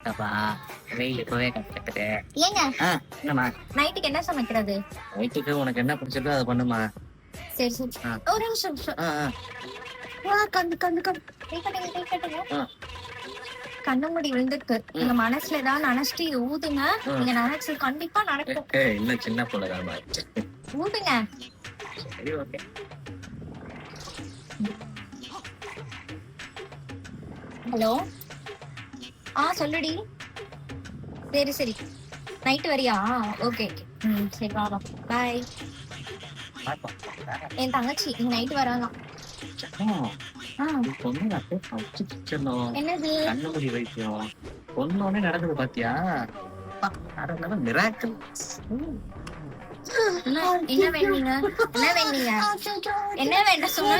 அப்பா வெயில் இப்பவே கட்டுறது. ஏங்க என்னம்மா நைட்டுக்கு என்ன சமைக்கிறது? நைட்டுக்கு உனக்கு என்ன பிடிச்சிருக்கோ அதை பண்ணுமா. சரி சரி ஆ. ஒரு நிமிஷம். ஆ, ஆ, கண்ணு கண்ணு கண்ணு கை கட்டுங்க கை கட்டுங்க. ஆ. கண்ணு மூடி விழுந்துருக்கு. உங்க மனசுல ஏதாவது நினைச்சிட்டு இது ஊதுங்க. நீங்க நினைச்சது கண்டிப்பா நடக்கும். இன்னும் சின்ன பிள்ளைதாம்மா. ஊதுங்க. சரி ஓகே. ஹலோ சொல்லுடி. சரி சரி நைட்டு வரியா? ஓகே சரி வரோம். பாய். என் தங்கச்சி நைட்டு வராங்க. என்னது? கண்ணுமுடி வைத்தியம் பொண்ணோடனே நடக்குது பாத்தியா? மிராக்கிள். என்ன வேண்டீங்க? என்ன வேண்டீங்க? என்ன வேண்ட சொன்னா